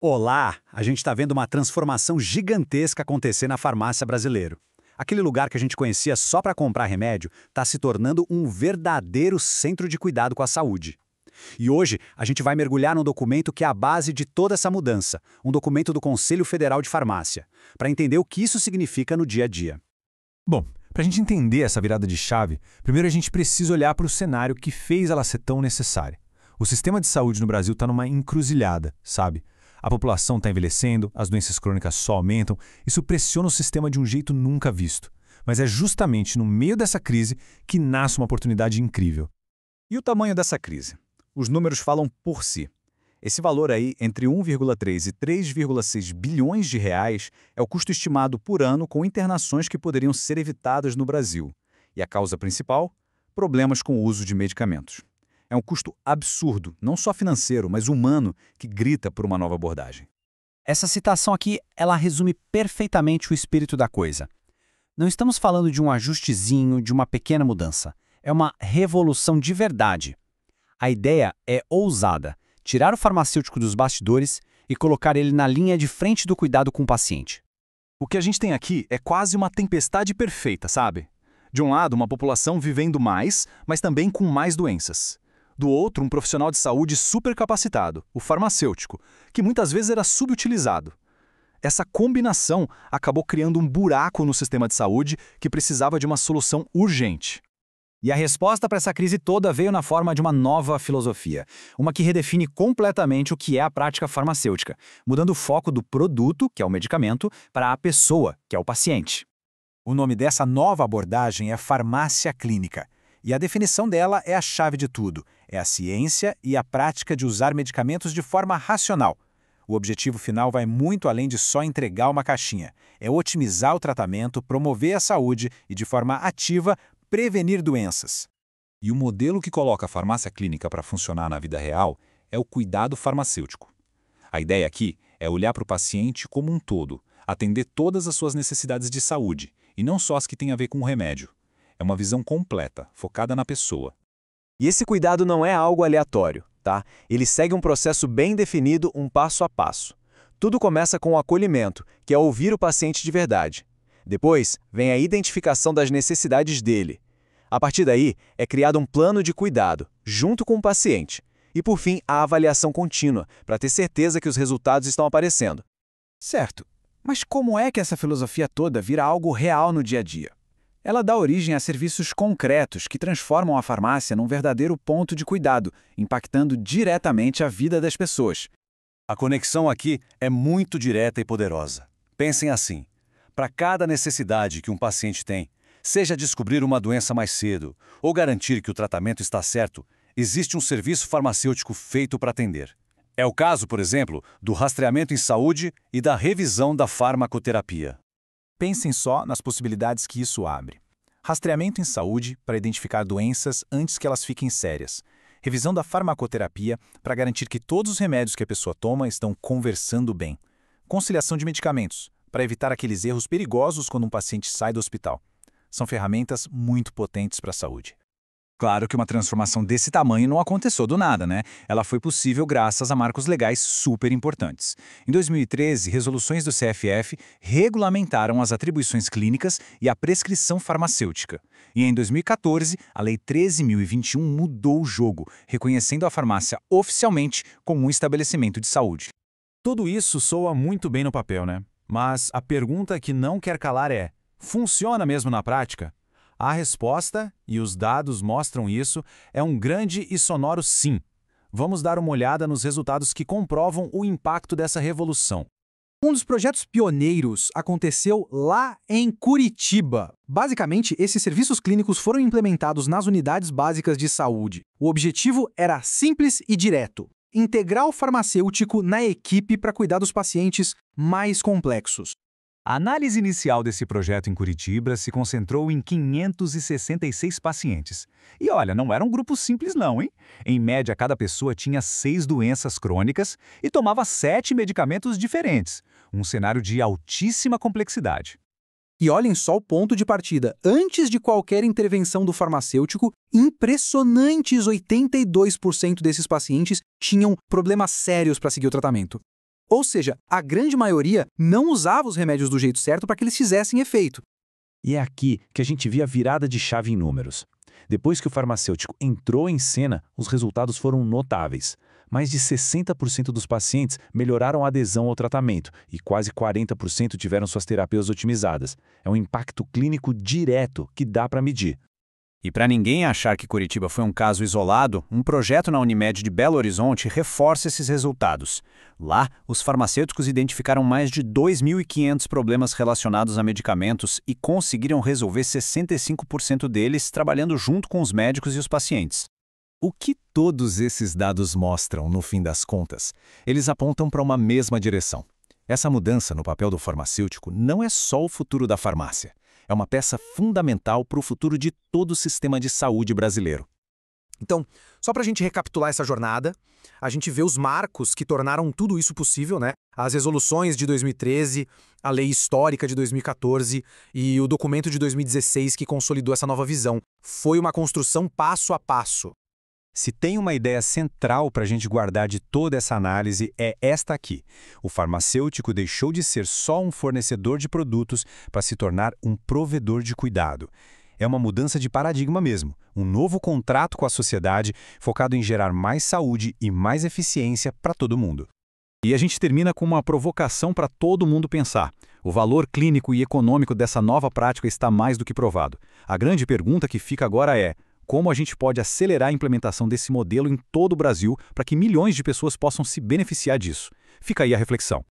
Olá! A gente está vendo uma transformação gigantesca acontecer na farmácia brasileira. Aquele lugar que a gente conhecia só para comprar remédio está se tornando um verdadeiro centro de cuidado com a saúde. E hoje a gente vai mergulhar num documento que é a base de toda essa mudança, um documento do Conselho Federal de Farmácia, para entender o que isso significa no dia a dia. Bom, para a gente entender essa virada de chave, primeiro a gente precisa olhar para o cenário que fez ela ser tão necessária. O sistema de saúde no Brasil está numa encruzilhada, sabe? A população está envelhecendo, as doenças crônicas só aumentam, isso pressiona o sistema de um jeito nunca visto. Mas é justamente no meio dessa crise que nasce uma oportunidade incrível. E o tamanho dessa crise? Os números falam por si. Esse valor aí, entre 1,3 e 3,6 bilhões de reais, é o custo estimado por ano com internações que poderiam ser evitadas no Brasil. E a causa principal? Problemas com o uso de medicamentos. É um custo absurdo, não só financeiro, mas humano, que grita por uma nova abordagem. Essa citação aqui, ela resume perfeitamente o espírito da coisa. Não estamos falando de um ajustezinho, de uma pequena mudança. É uma revolução de verdade. A ideia é ousada, tirar o farmacêutico dos bastidores e colocar ele na linha de frente do cuidado com o paciente. O que a gente tem aqui é quase uma tempestade perfeita, sabe? De um lado, uma população vivendo mais, mas também com mais doenças. Do outro, um profissional de saúde super capacitado, o farmacêutico, que muitas vezes era subutilizado. Essa combinação acabou criando um buraco no sistema de saúde que precisava de uma solução urgente. E a resposta para essa crise toda veio na forma de uma nova filosofia, uma que redefine completamente o que é a prática farmacêutica, mudando o foco do produto, que é o medicamento, para a pessoa, que é o paciente. O nome dessa nova abordagem é farmácia clínica, e a definição dela é a chave de tudo. É a ciência e a prática de usar medicamentos de forma racional. O objetivo final vai muito além de só entregar uma caixinha. É otimizar o tratamento, promover a saúde e, de forma ativa, prevenir doenças. E o modelo que coloca a farmácia clínica para funcionar na vida real é o cuidado farmacêutico. A ideia aqui é olhar para o paciente como um todo, atender todas as suas necessidades de saúde, e não só as que têm a ver com o remédio. É uma visão completa, focada na pessoa. E esse cuidado não é algo aleatório, tá? Ele segue um processo bem definido, um passo a passo. Tudo começa com o acolhimento, que é ouvir o paciente de verdade. Depois, vem a identificação das necessidades dele. A partir daí, é criado um plano de cuidado, junto com o paciente. E, por fim, a avaliação contínua, para ter certeza que os resultados estão aparecendo. Certo, mas como é que essa filosofia toda vira algo real no dia a dia? Ela dá origem a serviços concretos que transformam a farmácia num verdadeiro ponto de cuidado, impactando diretamente a vida das pessoas. A conexão aqui é muito direta e poderosa. Pensem assim: para cada necessidade que um paciente tem, seja descobrir uma doença mais cedo ou garantir que o tratamento está certo, existe um serviço farmacêutico feito para atender. É o caso, por exemplo, do rastreamento em saúde e da revisão da farmacoterapia. Pensem só nas possibilidades que isso abre. Rastreamento em saúde para identificar doenças antes que elas fiquem sérias. Revisão da farmacoterapia para garantir que todos os remédios que a pessoa toma estão conversando bem. Conciliação de medicamentos para evitar aqueles erros perigosos quando um paciente sai do hospital. São ferramentas muito potentes para a saúde. Claro que uma transformação desse tamanho não aconteceu do nada, né? Ela foi possível graças a marcos legais super importantes. Em 2013, resoluções do CFF regulamentaram as atribuições clínicas e a prescrição farmacêutica. E em 2014, a Lei 13.021 mudou o jogo, reconhecendo a farmácia oficialmente como um estabelecimento de saúde. Tudo isso soa muito bem no papel, né? Mas a pergunta que não quer calar é: funciona mesmo na prática? A resposta, e os dados mostram isso, é um grande e sonoro sim. Vamos dar uma olhada nos resultados que comprovam o impacto dessa revolução. Um dos projetos pioneiros aconteceu lá em Curitiba. Basicamente, esses serviços clínicos foram implementados nas unidades básicas de saúde. O objetivo era simples e direto: integrar o farmacêutico na equipe para cuidar dos pacientes mais complexos. A análise inicial desse projeto em Curitiba se concentrou em 566 pacientes. E olha, não era um grupo simples não, hein? Em média, cada pessoa tinha 6 doenças crônicas e tomava 7 medicamentos diferentes. Um cenário de altíssima complexidade. E olhem só o ponto de partida. Antes de qualquer intervenção do farmacêutico, impressionantes 82% desses pacientes tinham problemas sérios para seguir o tratamento. Ou seja, a grande maioria não usava os remédios do jeito certo para que eles fizessem efeito. E é aqui que a gente vê a virada de chave em números. Depois que o farmacêutico entrou em cena, os resultados foram notáveis. Mais de 60% dos pacientes melhoraram a adesão ao tratamento e quase 40% tiveram suas terapias otimizadas. É um impacto clínico direto que dá para medir. E para ninguém achar que Curitiba foi um caso isolado, um projeto na Unimed de Belo Horizonte reforça esses resultados. Lá, os farmacêuticos identificaram mais de 2.500 problemas relacionados a medicamentos e conseguiram resolver 65% deles trabalhando junto com os médicos e os pacientes. O que todos esses dados mostram, no fim das contas? Eles apontam para uma mesma direção. Essa mudança no papel do farmacêutico não é só o futuro da farmácia. É uma peça fundamental para o futuro de todo o sistema de saúde brasileiro. Então, só para a gente recapitular essa jornada, a gente vê os marcos que tornaram tudo isso possível, né? As resoluções de 2013, a lei histórica de 2014 e o documento de 2016 que consolidou essa nova visão. Foi uma construção passo a passo. Se tem uma ideia central para a gente guardar de toda essa análise, é esta aqui. O farmacêutico deixou de ser só um fornecedor de produtos para se tornar um provedor de cuidado. É uma mudança de paradigma mesmo, um novo contrato com a sociedade focado em gerar mais saúde e mais eficiência para todo mundo. E a gente termina com uma provocação para todo mundo pensar. O valor clínico e econômico dessa nova prática está mais do que provado. A grande pergunta que fica agora é: como a gente pode acelerar a implementação desse modelo em todo o Brasil para que milhões de pessoas possam se beneficiar disso? Fica aí a reflexão.